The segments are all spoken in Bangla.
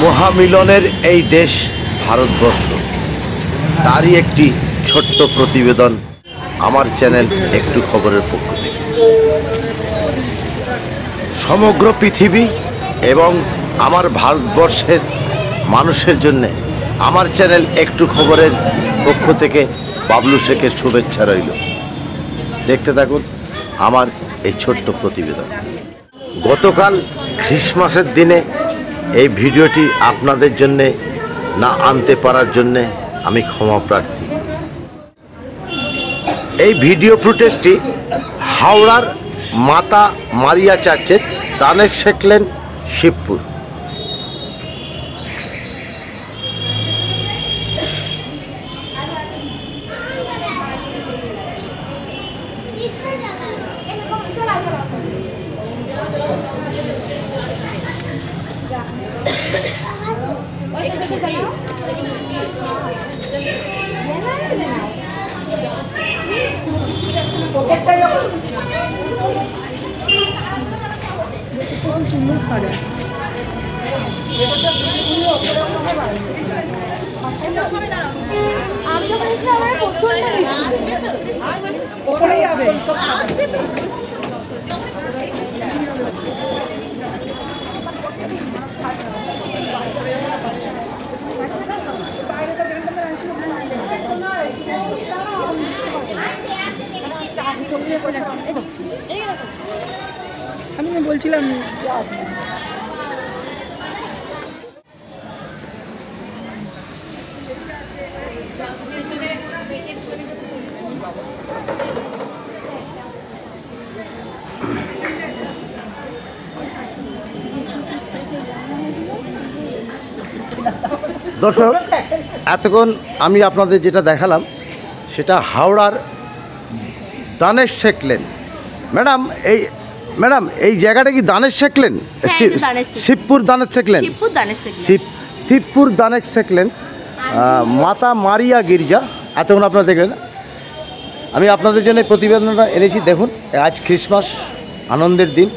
মহামিলনের এই দেশ ভারতবর্ষ, তারই একটি ছোট্ট প্রতিবেদন আমার চ্যানেল একটু খবরের পক্ষ থেকে। সমগ্র পৃথিবী এবং আমার ভারতবর্ষের মানুষের জন্য আমার চ্যানেল একটু খবরের পক্ষ থেকে বাবলু শেখের শুভেচ্ছা রইল। দেখতে থাকুন আমার এই ছোট্ট প্রতিবেদন। গতকাল খ্রিসমাসের দিনে এই ভিডিওটি আপনাদের জন্যে না আনতে পারার জন্যে আমি ক্ষমা প্রার্থী। এই ভিডিও ফুটেজটি হাওড়ার মাতা মারিয়া চার্চের দানেশ সেকলেন শিবপুর। আমি বলছিলাম দর্শক, এতক্ষণ আমি আপনাদের যেটা দেখালাম সেটা হাওড়ার দানেশ সেকলেন। ম্যাডাম এই জায়গাটা কি দানেশ সেকলেন? শিবপুর দানেশ সেকলেন, শিবপুর দানেশ সেকলেন মাতা মারিয়া গির্জা। এতক্ষণ আপনারা দেখলেন। আমি আপনাদের জন্য প্রতিবেদনটা এনেছি। দেখুন, আজ খ্রিসমাস, আনন্দের দিন।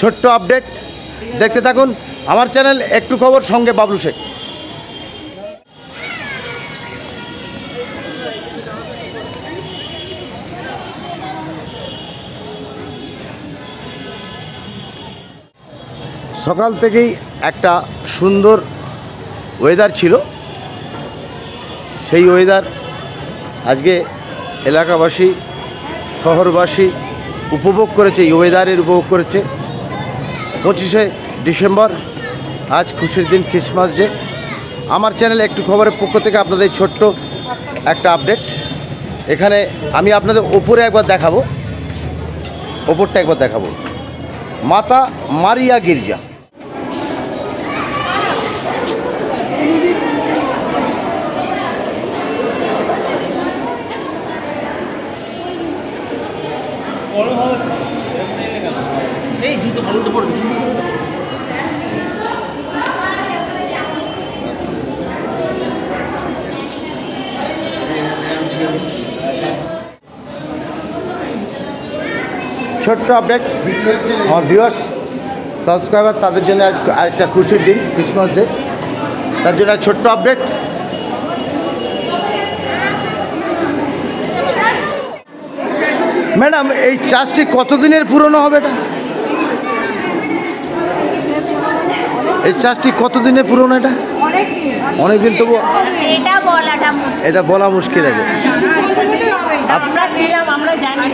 ছোট্ট আপডেট দেখতে থাকুন আমার চ্যানেল একটু খবর, সঙ্গে বাবলু শেখ। সকাল থেকেই একটা সুন্দর ওয়েদার ছিল। সেই ওয়েদার আজকে এলাকাবাসী, শহরবাসী উপভোগ করেছে, এই ওয়েদারের উপভোগ করেছে। 25শে ডিসেম্বর, আজ খুশির দিন, খ্রিসমাস ডে। আমার চ্যানেল একটু খবরের পক্ষ থেকে আপনাদের ছোট্ট একটা আপডেট। এখানে আমি আপনাদের ওপরে একবার দেখাবো, ওপরটা একবার দেখাবো। মাতা মারিয়া গির্জা। এই জুতো বলতে পড়বে। ছোট্ট আপডেট আমার ভিউয়ার্স, সাবস্ক্রাইবার, তাদের জন্য আরেকটা খুশির দিন, খ্রিসমাস ডে। তার জন্য ছোট্ট আপডেট। ম্যাডাম, এই চার্চটি কতদিনের পুরনো হবে? এটা এই চার্চটি কতদিনের পুরনো? এটা অনেকদিন। তবু এটা বলা মুশকিল আছে। আমরা ছিলাম, আমরা জানি।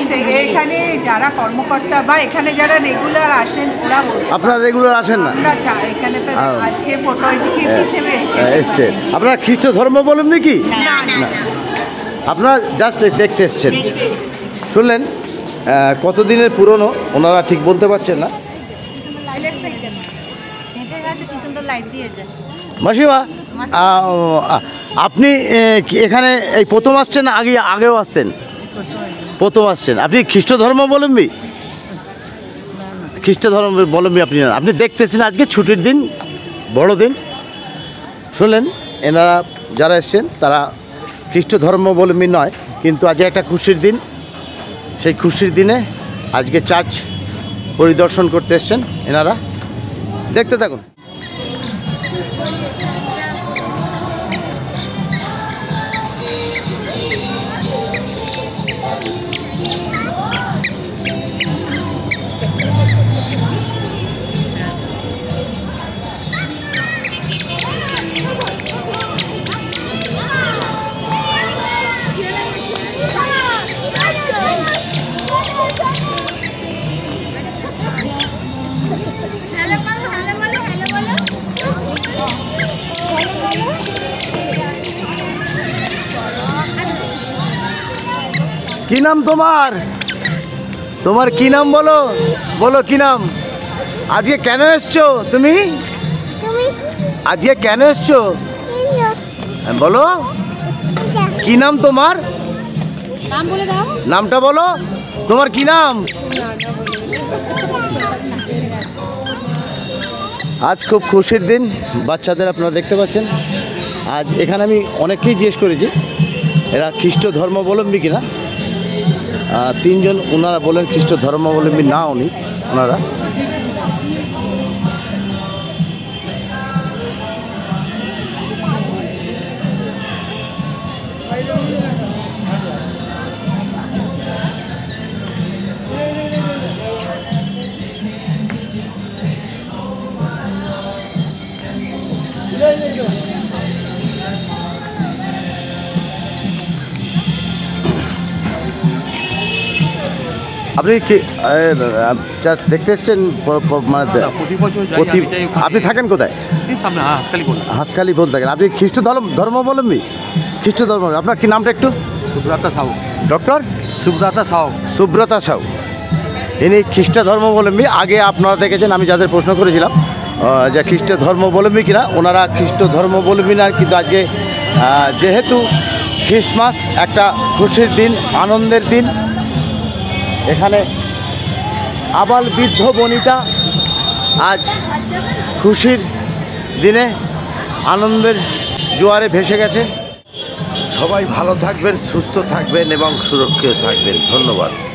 এখানে যারা কর্মকর্তা বা এখানে যারা রেগুলার আসেন, ওরা আপনারা রেগুলার আসেন না? এখানে তো আজকে ফটো হিসেবে এসছেন। আপনারা খ্রিস্ট ধর্মাবলম্বী কি? না, আপনারা জাস্ট দেখতে এসছেন। শুনলেন কতদিনের পুরনো ওনারা ঠিক বলতে পারছেন না। মাসিমা, আপনি এখানে এই প্রথম আসছেন না আগেও আসতেন? প্রথম আসছেন। আপনি খ্রিস্ট ধর্মাবলম্বী? খ্রিস্ট ধর্মাবলম্বী আপনি দেখতেছেন আজকে ছুটির দিন, বড়দিন। শুনলেন, এনারা যারা এসছেন তারা খ্রিস্ট ধর্মাবলম্বী নয়, কিন্তু আজ একটা খুশির দিন। সেই খুশির দিনে আজকে চার্চ পরিদর্শন করতে এসছেন এনারা। দেখতে থাকুন। কি নাম তোমার? তোমার কি নাম বলো? বলো কি নাম? আজকে কেন এসছো তুমি? আজকে কেন এসছো বলো? কি নাম তোমার? নাম বলে দাও। নামটা বলো। তোমার কি নাম? আজ খুব খুশির দিন বাচ্চাদের, আপনারা দেখতে পাচ্ছেন। আজ এখানে আমি অনেককেই জিজ্ঞেস করেছি এরা খ্রিস্ট ধর্মাবলম্বী কিনা। তিনজন ওনারা বলেন খ্রিস্ট ধর্মাবলম্বী না ওনারা। আপনি কি দেখতে এসছেন? মানে প্রতি বছর যাই, প্রতি- আমি যাই ওখানে। আপনি থাকেন কোথায়? এই সামনে হাঁসখালি কোন হাঁসখালি বলতে থাকেন। আপনি খ্রিস্ট ধর্মাবলম্বী? খ্রিস্ট ধর্ম। আপনার কি নামটা একটু? সুব্রতা সাউ। ডক্টর সুব্রতা সাউ। সুব্রতা সাউ। ইনি খ্রিস্ট ধর্মাবলম্বী। আগে আপনারা দেখেছেন আমি যাদের প্রশ্ন করেছিলাম যে খ্রিস্ট ধর্মাবলম্বী কিনা, ওনারা খ্রিস্ট ধর্মাবলম্বী না। কিন্তু আজকে যেহেতু খ্রিসমাস একটা খুশির দিন, আনন্দের দিন, এখানে আবাল বৃদ্ধ বনিতা আজ খুশির দিনে আনন্দের জোয়ারে ভেসে গেছে। সবাই ভালো থাকবেন, সুস্থ থাকবেন এবং সুরক্ষিত থাকবেন। ধন্যবাদ।